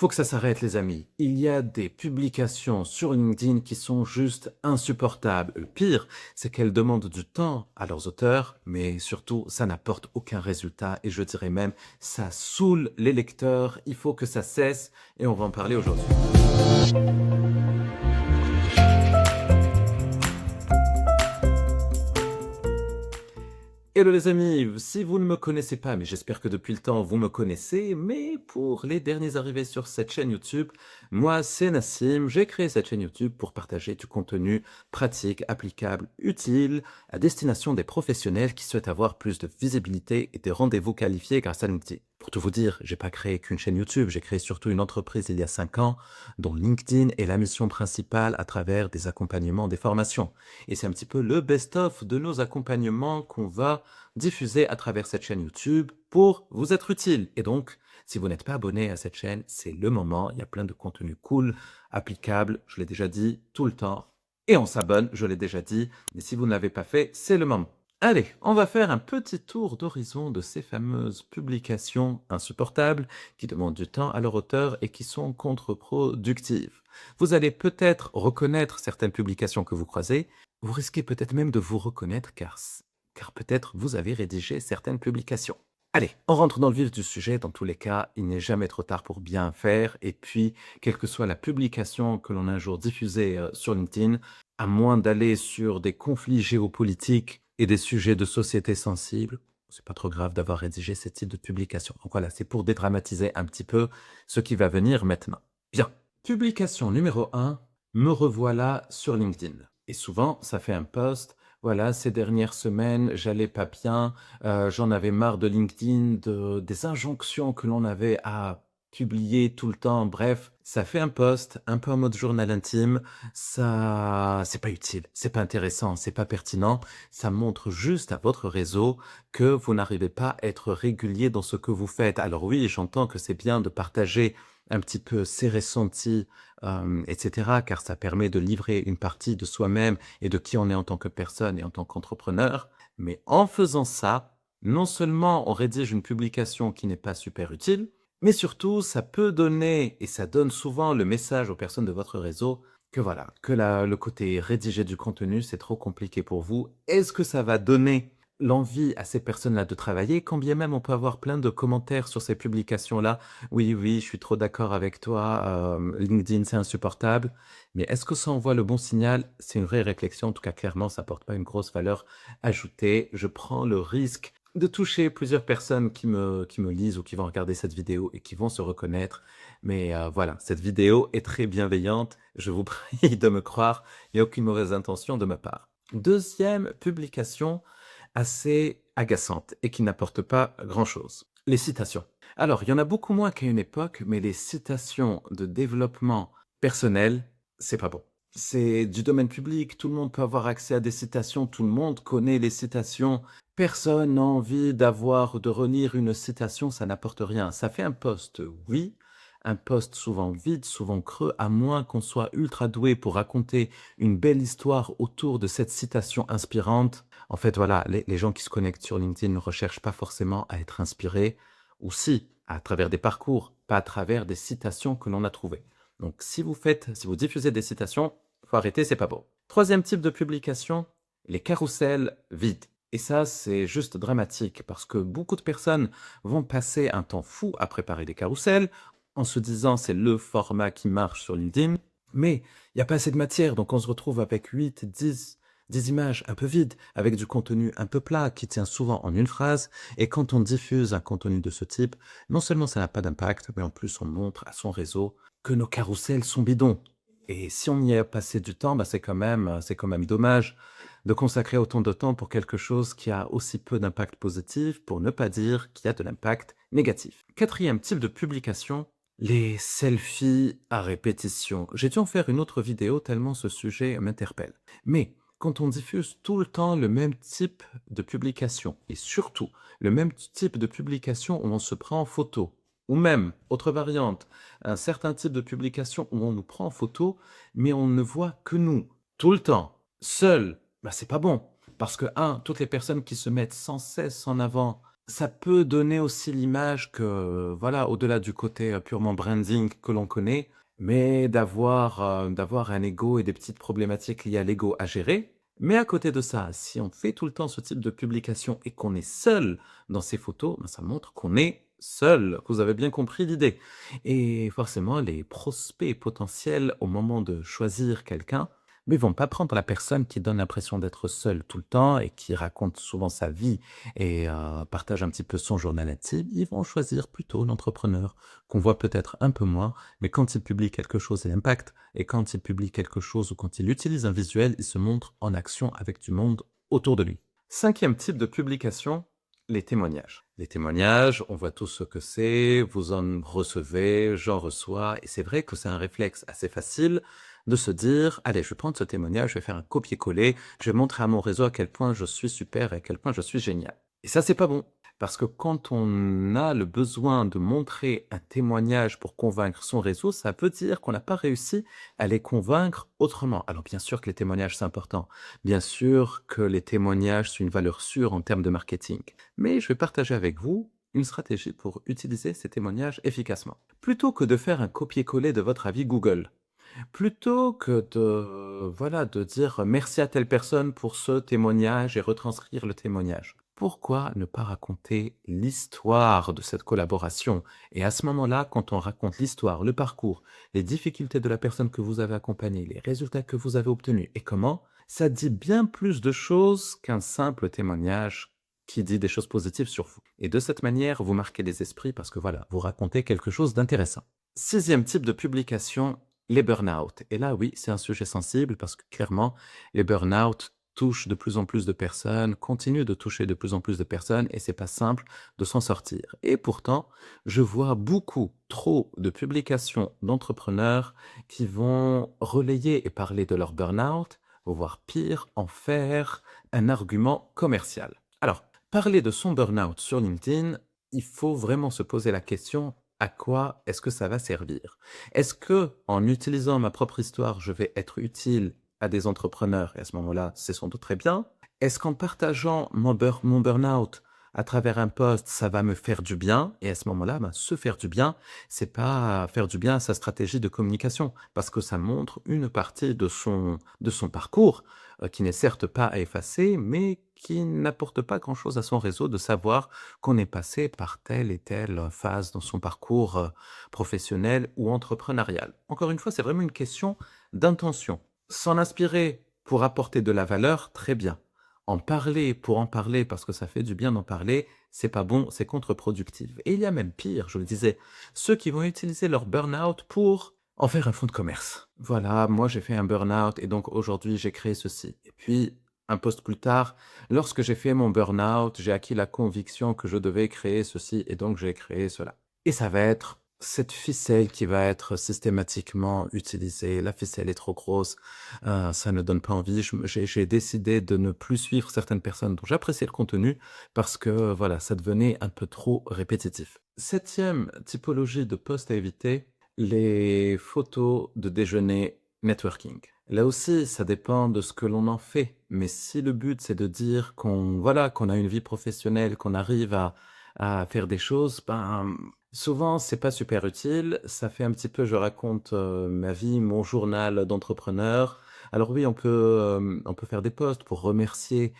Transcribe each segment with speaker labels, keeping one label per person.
Speaker 1: Faut que ça s'arrête, les amis. Il y a des publications sur LinkedIn qui sont juste insupportables. Le pire, c'est qu'elles demandent du temps à leurs auteurs, mais surtout, ça n'apporte aucun résultat et je dirais même, ça saoule les lecteurs. Il faut que ça cesse et on va en parler aujourd'hui. Hello les amis, si vous ne me connaissez pas, mais j'espère que depuis le temps vous me connaissez, mais pour les derniers arrivés sur cette chaîne YouTube, moi c'est Nassim, j'ai créé cette chaîne YouTube pour partager du contenu pratique, applicable, utile, à destination des professionnels qui souhaitent avoir plus de visibilité et des rendez-vous qualifiés grâce à LinkedIn. Pour tout vous dire, j'ai pas créé qu'une chaîne YouTube, j'ai créé surtout une entreprise il y a 5 ans, dont LinkedIn est la mission principale à travers des accompagnements, des formations. Et c'est un petit peu le best-of de nos accompagnements qu'on va diffuser à travers cette chaîne YouTube pour vous être utile. Et donc, si vous n'êtes pas abonné à cette chaîne, c'est le moment. Il y a plein de contenus cool, applicables, je l'ai déjà dit, tout le temps. Et on s'abonne, je l'ai déjà dit. Mais si vous ne l'avez pas fait, c'est le moment. Allez, on va faire un petit tour d'horizon de ces fameuses publications insupportables qui demandent du temps à leur auteur et qui sont contre-productives. Vous allez peut-être reconnaître certaines publications que vous croisez. Vous risquez peut-être même de vous reconnaître car peut-être vous avez rédigé certaines publications. Allez, on rentre dans le vif du sujet. Dans tous les cas, il n'est jamais trop tard pour bien faire. Et puis, quelle que soit la publication que l'on a un jour diffusée sur LinkedIn, à moins d'aller sur des conflits géopolitiques et des sujets de société sensibles, c'est pas trop grave d'avoir rédigé ce type de publication. Donc voilà, c'est pour dédramatiser un petit peu ce qui va venir maintenant. Bien, publication numéro 1, me revoilà sur LinkedIn. Et souvent, ça fait un post. Voilà, ces dernières semaines, j'allais pas bien, j'en avais marre de LinkedIn, des injonctions que l'on avait à publier tout le temps. Bref, ça fait un post, un peu en mode journal intime. Ça, c'est pas utile, c'est pas intéressant, c'est pas pertinent. Ça montre juste à votre réseau que vous n'arrivez pas à être régulier dans ce que vous faites. Alors oui, j'entends que c'est bien de partager un petit peu ses ressentis, etc., car ça permet de livrer une partie de soi-même et de qui on est en tant que personne et en tant qu'entrepreneur. Mais en faisant ça, non seulement on rédige une publication qui n'est pas super utile, mais surtout ça peut donner, et ça donne souvent le message aux personnes de votre réseau, que voilà, que le côté rédiger du contenu, c'est trop compliqué pour vous. Est-ce que ça va donner l'envie à ces personnes-là de travailler, quand bien même on peut avoir plein de commentaires sur ces publications-là? Oui, oui, je suis trop d'accord avec toi, LinkedIn, c'est insupportable. Mais est-ce que ça envoie le bon signal? C'est une vraie réflexion. En tout cas, clairement, ça n'apporte pas une grosse valeur ajoutée. Je prends le risque de toucher plusieurs personnes qui me lisent ou qui vont regarder cette vidéo et qui vont se reconnaître. Mais voilà, cette vidéo est très bienveillante. Je vous prie de me croire. Il n'y a aucune mauvaise intention de ma part. Deuxième publication assez agaçante et qui n'apporte pas grand-chose. Les citations. Alors, il y en a beaucoup moins qu'à une époque, mais les citations de développement personnel, c'est pas bon. C'est du domaine public, tout le monde peut avoir accès à des citations, tout le monde connaît les citations. Personne n'a envie de relire une citation, ça n'apporte rien. Ça fait un post, oui, un post souvent vide, souvent creux, à moins qu'on soit ultra doué pour raconter une belle histoire autour de cette citation inspirante. En fait, voilà, les gens qui se connectent sur LinkedIn ne recherchent pas forcément à être inspirés, ou si, à travers des parcours, pas à travers des citations que l'on a trouvées. Donc, si vous diffusez des citations, faut arrêter, c'est pas beau. Troisième type de publication, les carousels vides. Et ça, c'est juste dramatique parce que beaucoup de personnes vont passer un temps fou à préparer des carousels en se disant c'est le format qui marche sur LinkedIn, mais il n'y a pas assez de matière, donc on se retrouve avec 8, 10, des images un peu vides, avec du contenu un peu plat qui tient souvent en une phrase, et quand on diffuse un contenu de ce type, non seulement ça n'a pas d'impact, mais en plus on montre à son réseau que nos carousels sont bidons. Et si on y a passé du temps, bah c'est quand même dommage de consacrer autant de temps pour quelque chose qui a aussi peu d'impact positif, pour ne pas dire qu'il y a de l'impact négatif. Quatrième type de publication, les selfies à répétition. J'ai dû en faire une autre vidéo tellement ce sujet m'interpelle. Mais quand on diffuse tout le temps le même type de publication, et surtout le même type de publication où on se prend en photo, ou même, autre variante, un certain type de publication où on nous prend en photo, mais on ne voit que nous, tout le temps, seul, bah c'est pas bon. Parce que, toutes les personnes qui se mettent sans cesse en avant, Ça peut donner aussi l'image que, voilà, au-delà du côté, purement branding que l'on connaît, mais d'avoir un ego et des petites problématiques liées à l'ego à gérer. Mais à côté de ça, si on fait tout le temps ce type de publication et qu'on est seul dans ces photos, ben, ça montre qu'on est seul. Vous avez bien compris l'idée. Et forcément, les prospects potentiels, au moment de choisir quelqu'un, mais vont pas prendre la personne qui donne l'impression d'être seule tout le temps et qui raconte souvent sa vie et partage un petit peu son journal intime, ils vont choisir plutôt l'entrepreneur qu'on voit peut-être un peu moins, mais quand il publie quelque chose, il impacte, et quand il publie quelque chose ou quand il utilise un visuel, il se montre en action avec du monde autour de lui. Cinquième type de publication, les témoignages. Les témoignages, on voit tous ce que c'est, vous en recevez, j'en reçois, et c'est vrai que c'est un réflexe assez facile de se dire, allez, je vais prendre ce témoignage, je vais faire un copier-coller, je vais montrer à mon réseau à quel point je suis super et à quel point je suis génial. Et ça, c'est pas bon. Parce que quand on a le besoin de montrer un témoignage pour convaincre son réseau, ça veut dire qu'on n'a pas réussi à les convaincre autrement. Alors bien sûr que les témoignages, c'est important. Bien sûr que les témoignages sont une valeur sûre en termes de marketing. Mais je vais partager avec vous une stratégie pour utiliser ces témoignages efficacement. Plutôt que de faire un copier-coller de votre avis Google, plutôt que de, voilà, de dire merci à telle personne pour ce témoignage et retranscrire le témoignage. Pourquoi ne pas raconter l'histoire de cette collaboration? Et à ce moment-là, quand on raconte l'histoire, le parcours, les difficultés de la personne que vous avez accompagnée, les résultats que vous avez obtenus et comment, ça dit bien plus de choses qu'un simple témoignage qui dit des choses positives sur vous. Et de cette manière, vous marquez les esprits parce que voilà, vous racontez quelque chose d'intéressant. Sixième type de publication, les burn-out. Et là, oui, c'est un sujet sensible parce que clairement, les burn-out touchent de plus en plus de personnes, continuent de toucher de plus en plus de personnes et c'est pas simple de s'en sortir. Et pourtant, je vois beaucoup trop de publications d'entrepreneurs qui vont relayer et parler de leur burn-out, voire pire, en faire un argument commercial. Alors, parler de son burn-out sur LinkedIn, il faut vraiment se poser la question, à quoi est-ce que ça va servir? Est-ce que, en utilisant ma propre histoire, je vais être utile à des entrepreneurs? Et à ce moment-là, c'est sans doute très bien. Est-ce qu'en partageant mon burn-out à travers un post, ça va me faire du bien? Et à ce moment-là, ben, se faire du bien, c'est pas faire du bien à sa stratégie de communication, parce que ça montre une partie de son parcours, qui n'est certes pas à effacer, mais qui n'apporte pas grand-chose à son réseau de savoir qu'on est passé par telle et telle phase dans son parcours professionnel ou entrepreneurial. Encore une fois, c'est vraiment une question d'intention. S'en inspirer pour apporter de la valeur, très bien. En parler pour en parler parce que ça fait du bien d'en parler, c'est pas bon, c'est contre-productif. Et il y a même pire, je le disais, ceux qui vont utiliser leur burn-out pour en faire un fonds de commerce. Voilà, moi j'ai fait un burn-out et donc aujourd'hui j'ai créé ceci. Et puis, un post plus tard, lorsque j'ai fait mon burn-out, j'ai acquis la conviction que je devais créer ceci et donc j'ai créé cela. Et ça va être cette ficelle qui va être systématiquement utilisée. La ficelle est trop grosse, ça ne donne pas envie. J'ai décidé de ne plus suivre certaines personnes dont j'appréciais le contenu parce que voilà, ça devenait un peu trop répétitif. Septième typologie de post à éviter, les photos de déjeuner networking. Là aussi, ça dépend de ce que l'on en fait. Mais si le but, c'est de dire qu'on voilà, qu'on a une vie professionnelle, qu'on arrive à faire des choses, ben, souvent, c'est pas super utile. Ça fait un petit peu, je raconte ma vie, mon journal d'entrepreneur. Alors oui, on peut faire des posts pour remercier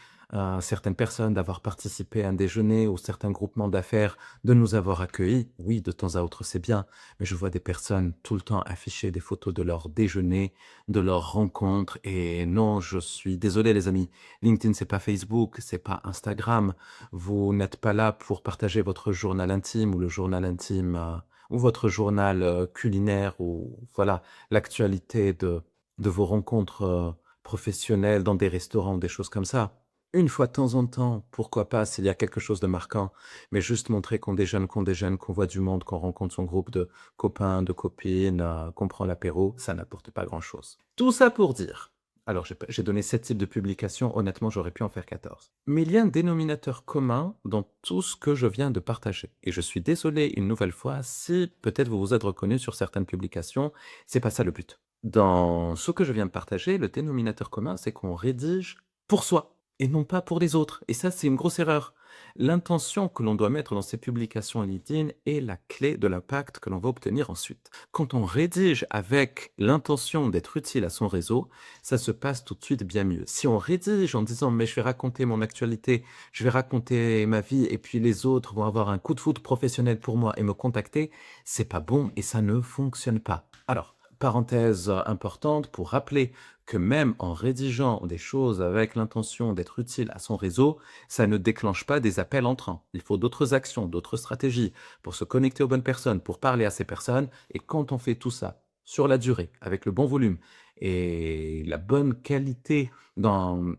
Speaker 1: certaines personnes d'avoir participé à un déjeuner ou certains groupements d'affaires de nous avoir accueillis. Oui, de temps à autre, c'est bien, mais je vois des personnes tout le temps afficher des photos de leur déjeuner, de leurs rencontres. Et non, je suis désolé, les amis. LinkedIn, c'est pas Facebook, c'est pas Instagram. Vous n'êtes pas là pour partager votre journal intime ou le journal intime ou votre journal culinaire ou voilà l'actualité de vos rencontres professionnelles dans des restaurants, des choses comme ça. Une fois de temps en temps, pourquoi pas, s'il y a quelque chose de marquant, mais juste montrer qu'on déjeune, qu'on voit du monde, qu'on rencontre son groupe de copains, de copines, qu'on prend l'apéro, ça n'apporte pas grand-chose. Tout ça pour dire. Alors, j'ai donné 7 types de publications, honnêtement, j'aurais pu en faire 14. Mais il y a un dénominateur commun dans tout ce que je viens de partager. Et je suis désolé une nouvelle fois si peut-être vous vous êtes reconnu sur certaines publications, c'est pas ça le but. Dans ce que je viens de partager, le dénominateur commun, c'est qu'on rédige pour soi et non pas pour les autres. Et ça, c'est une grosse erreur. L'intention que l'on doit mettre dans ces publications LinkedIn est la clé de l'impact que l'on va obtenir ensuite. Quand on rédige avec l'intention d'être utile à son réseau, ça se passe tout de suite bien mieux. Si on rédige en disant mais je vais raconter mon actualité, je vais raconter ma vie et puis les autres vont avoir un coup de foudre professionnel pour moi et me contacter, c'est pas bon et ça ne fonctionne pas. Alors, parenthèse importante pour rappeler que même en rédigeant des choses avec l'intention d'être utile à son réseau, ça ne déclenche pas des appels entrants. Il faut d'autres actions, d'autres stratégies pour se connecter aux bonnes personnes, pour parler à ces personnes. Et quand on fait tout ça sur la durée, avec le bon volume et la bonne qualité dans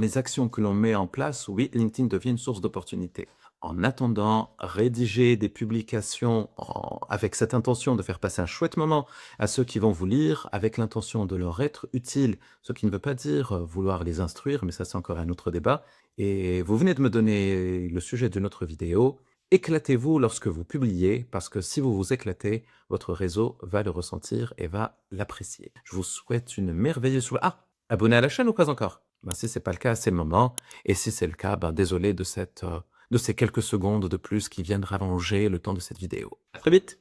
Speaker 1: les actions que l'on met en place, oui, LinkedIn devient une source d'opportunités. En attendant, rédiger des publications avec cette intention de faire passer un chouette moment à ceux qui vont vous lire, avec l'intention de leur être utile, ce qui ne veut pas dire vouloir les instruire, mais ça c'est encore un autre débat. Et vous venez de me donner le sujet de notre vidéo. Éclatez-vous lorsque vous publiez, parce que si vous vous éclatez, votre réseau va le ressentir et va l'apprécier. Je vous souhaite une merveilleuse soirée. Ah, abonnez à la chaîne ou pas encore? Ben, si ce n'est pas le cas, c'est le moment. Et si c'est le cas, ben, désolé de ces quelques secondes de plus qui viennent rallonger le temps de cette vidéo. À très vite!